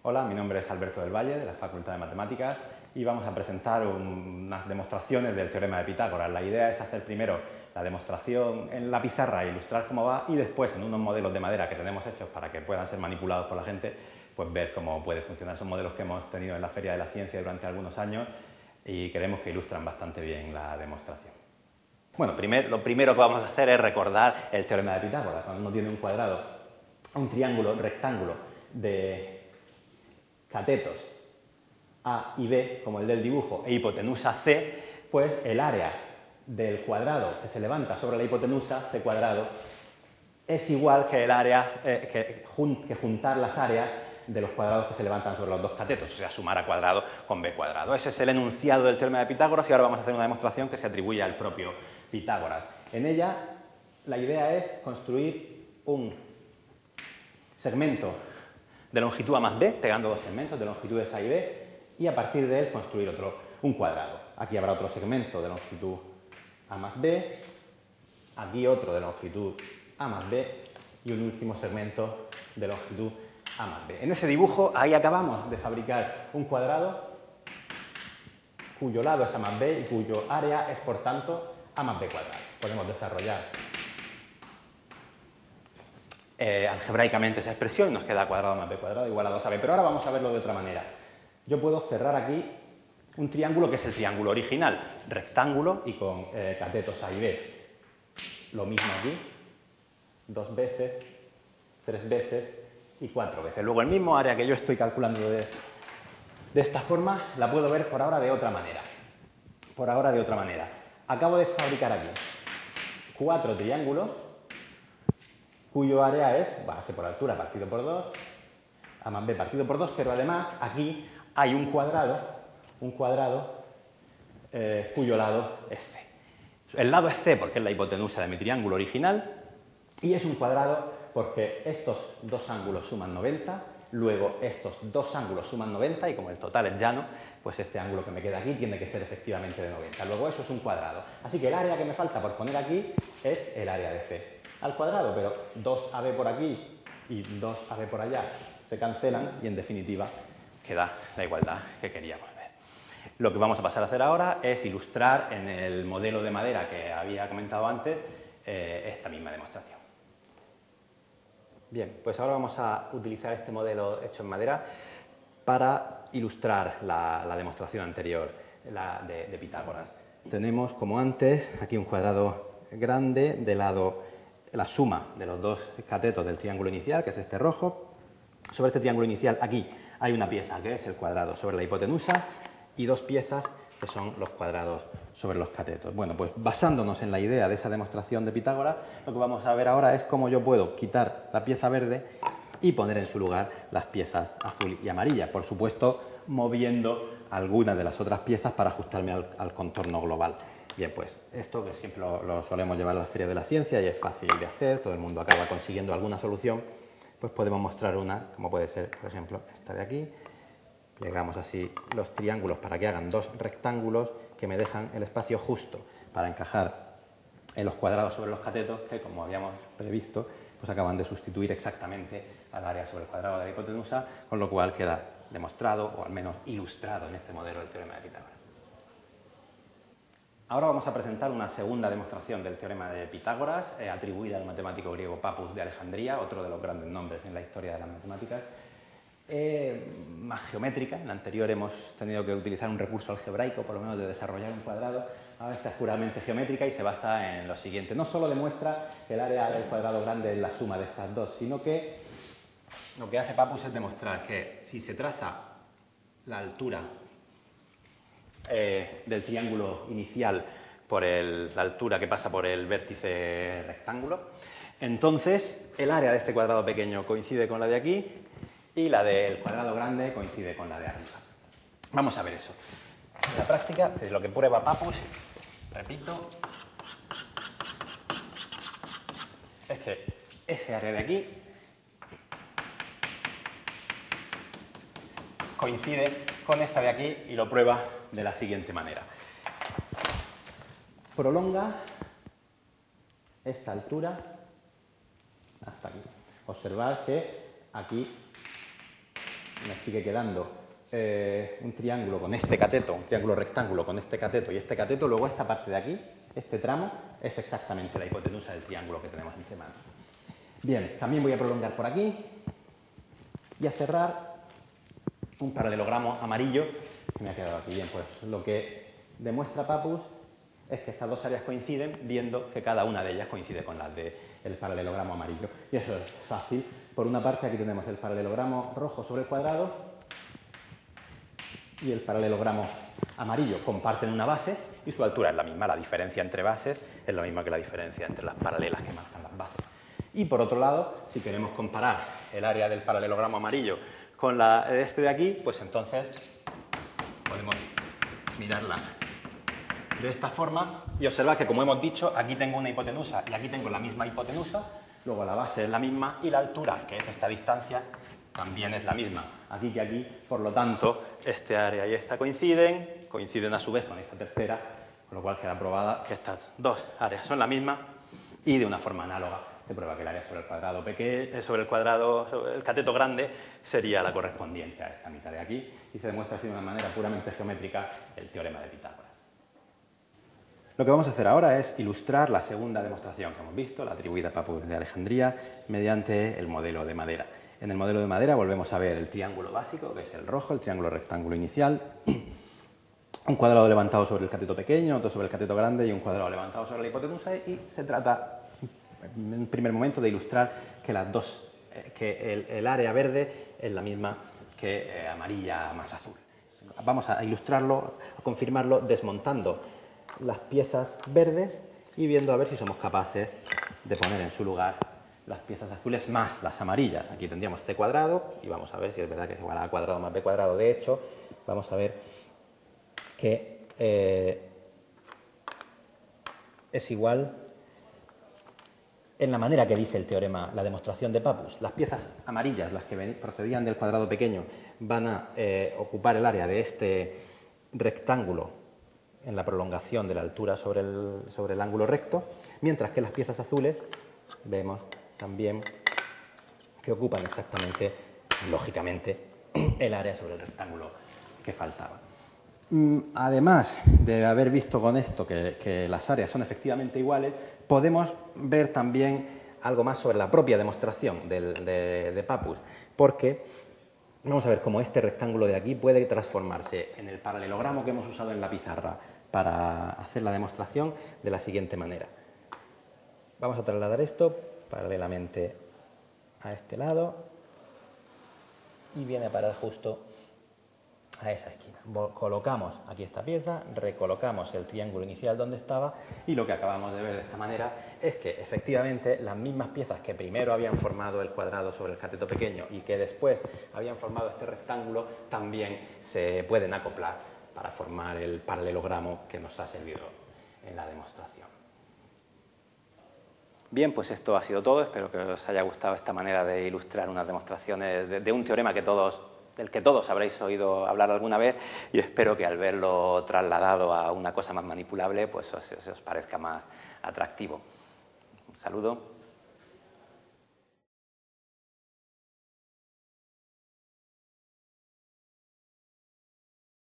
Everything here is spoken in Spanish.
Hola, mi nombre es Alberto del Valle, de la Facultad de Matemáticas, y vamos a presentar unas demostraciones del teorema de Pitágoras. La idea es hacer primero la demostración en la pizarra e ilustrar cómo va, y después en unos modelos de madera que tenemos hechos para que puedan ser manipulados por la gente, pues ver cómo puede funcionar. Son modelos que hemos tenido en la Feria de la Ciencia durante algunos años y creemos que ilustran bastante bien la demostración. Bueno, lo primero que vamos a hacer es recordar el teorema de Pitágoras. Cuando uno tiene un cuadrado, un triángulo, un rectángulo de catetos A y B, como el del dibujo, e hipotenusa C, pues el área del cuadrado que se levanta sobre la hipotenusa, C cuadrado, es igual que el área, que juntar las áreas de los cuadrados que se levantan sobre los dos catetos, o sea, sumar a cuadrado con B cuadrado. Ese es el enunciado del teorema de Pitágoras y ahora vamos a hacer una demostración que se atribuye al propio Pitágoras. En ella, la idea es construir un segmento de longitud A más B, pegando dos segmentos de longitudes A y B, y a partir de él construir un cuadrado. Aquí habrá otro segmento de longitud A más B, aquí otro de longitud A más B y un último segmento de longitud A más B. En ese dibujo, ahí acabamos de fabricar un cuadrado cuyo lado es A más B y cuyo área es, por tanto, A más B cuadrado. Podemos desarrollar algebraicamente esa expresión y nos queda cuadrado más b cuadrado igual a 2ab. Pero ahora vamos a verlo de otra manera. Yo puedo cerrar aquí un triángulo que es el triángulo original, rectángulo y con catetos A y B. Lo mismo aquí, 2 veces, 3 veces y 4 veces. Luego el mismo área que yo estoy calculando de esta forma la puedo ver por ahora de otra manera. Acabo de fabricar aquí 4 triángulos cuyo área es base por altura partido por 2, A más B partido por 2, pero además aquí hay un cuadrado cuyo lado es C. El lado es C porque es la hipotenusa de mi triángulo original y es un cuadrado porque estos dos ángulos suman 90, luego estos dos ángulos suman 90 y como el total es llano, pues este ángulo que me queda aquí tiene que ser efectivamente de 90. Luego eso es un cuadrado. Así que el área que me falta por poner aquí es el área de C al cuadrado, pero 2ab por aquí y 2ab por allá se cancelan y en definitiva queda la igualdad que queríamos ver. Lo que vamos a pasar a hacer ahora es ilustrar en el modelo de madera que había comentado antes esta misma demostración. Bien, pues ahora vamos a utilizar este modelo hecho en madera para ilustrar la demostración anterior, la de Pitágoras. Tenemos, como antes, aquí un cuadrado grande de lado la suma de los dos catetos del triángulo inicial, que es este rojo. Sobre este triángulo inicial aquí hay una pieza que es el cuadrado sobre la hipotenusa y dos piezas que son los cuadrados sobre los catetos. Bueno, pues basándonos en la idea de esa demostración de Pitágoras, lo que vamos a ver ahora es cómo yo puedo quitar la pieza verde y poner en su lugar las piezas azul y amarilla. Por supuesto, moviendo algunas de las otras piezas para ajustarme al contorno global. Bien, pues esto que siempre lo solemos llevar a la Feria de la Ciencia y es fácil de hacer, todo el mundo acaba consiguiendo alguna solución, pues podemos mostrar una, como puede ser, por ejemplo, esta de aquí. Plegamos así los triángulos para que hagan dos rectángulos que me dejan el espacio justo para encajar en los cuadrados sobre los catetos que, como habíamos previsto, pues acaban de sustituir exactamente al área sobre el cuadrado de la hipotenusa, con lo cual queda demostrado, o al menos ilustrado en este modelo del teorema de Pitágoras. Ahora vamos a presentar una segunda demostración del teorema de Pitágoras, atribuida al matemático griego Papus de Alejandría, otro de los grandes nombres en la historia de las matemáticas. Más geométrica. En la anterior hemos tenido que utilizar un recurso algebraico, por lo menos de desarrollar un cuadrado. Ahora esta es puramente geométrica y se basa en lo siguiente. No solo demuestra que el área del cuadrado grande es la suma de estas dos, sino que lo que hace Papus es demostrar que si se traza la altura del triángulo inicial por la altura que pasa por el vértice rectángulo, entonces el área de este cuadrado pequeño coincide con la de aquí y la del cuadrado grande coincide con la de arriba. Vamos a ver eso. En la práctica, lo que prueba Papus, repito, es que ese área de aquí coincide con esa de aquí y lo prueba de la siguiente manera. Prolonga esta altura hasta aquí. Observad que aquí me sigue quedando un triángulo con este cateto, un triángulo rectángulo con este cateto y este cateto, luego esta parte de aquí, este tramo, es exactamente la hipotenusa del triángulo que tenemos entre manos. Bien, también voy a prolongar por aquí y a cerrar un paralelogramo amarillo que me ha quedado aquí. Bien, pues lo que demuestra Pappus es que estas dos áreas coinciden, viendo que cada una de ellas coincide con las del paralelogramo amarillo. Y eso es fácil. Por una parte, aquí tenemos el paralelogramo rojo sobre el cuadrado y el paralelogramo amarillo comparten una base y su altura es la misma. La diferencia entre bases es la misma que la diferencia entre las paralelas que marcan las bases. Y por otro lado, si queremos comparar el área del paralelogramo amarillo con la de este de aquí, pues entonces podemos mirarla de esta forma y observar que, como hemos dicho, aquí tengo una hipotenusa y aquí tengo la misma hipotenusa, luego la base es la misma y la altura, que es esta distancia, también es la misma aquí que aquí. Por lo tanto, este área y esta coinciden a su vez con esta tercera, con lo cual queda probada que estas dos áreas son la misma y de una forma análoga se prueba que el área sobre el cuadrado pequeño, sobre el cateto grande, sería la correspondiente a esta mitad de aquí y se demuestra así de una manera puramente geométrica el teorema de Pitágoras. Lo que vamos a hacer ahora es ilustrar la segunda demostración que hemos visto, la atribuida a Pappus de Alejandría, mediante el modelo de madera. En el modelo de madera volvemos a ver el triángulo básico, que es el rojo, el triángulo rectángulo inicial, un cuadrado levantado sobre el cateto pequeño, otro sobre el cateto grande y un cuadrado levantado sobre la hipotenusa, y se trata en un primer momento de ilustrar que el área verde es la misma que amarilla más azul. Vamos a ilustrarlo, a confirmarlo desmontando las piezas verdes y viendo a ver si somos capaces de poner en su lugar las piezas azules más las amarillas. Aquí tendríamos c cuadrado y vamos a ver si es verdad que es igual a a cuadrado más b cuadrado. De hecho, vamos a ver que es igual en la manera que dice el teorema, la demostración de Pappus. Las piezas amarillas, las que procedían del cuadrado pequeño, van a ocupar el área de este rectángulo en la prolongación de la altura sobre el ángulo recto, mientras que las piezas azules vemos también que ocupan exactamente, lógicamente, el área sobre el rectángulo que faltaba. Además de haber visto con esto que las áreas son efectivamente iguales, podemos ver también algo más sobre la propia demostración de Pappus, porque vamos a ver cómo este rectángulo de aquí puede transformarse en el paralelogramo que hemos usado en la pizarra para hacer la demostración de la siguiente manera. Vamos a trasladar esto paralelamente a este lado y viene a parar justo a esa esquina. Colocamos aquí esta pieza, recolocamos el triángulo inicial donde estaba y lo que acabamos de ver de esta manera es que efectivamente las mismas piezas que primero habían formado el cuadrado sobre el cateto pequeño y que después habían formado este rectángulo también se pueden acoplar para formar el paralelogramo que nos ha servido en la demostración. Bien, pues esto ha sido todo. Espero que os haya gustado esta manera de ilustrar unas demostraciones de un teorema del que todos habréis oído hablar alguna vez, y espero que al verlo trasladado a una cosa más manipulable pues os parezca más atractivo. Un saludo.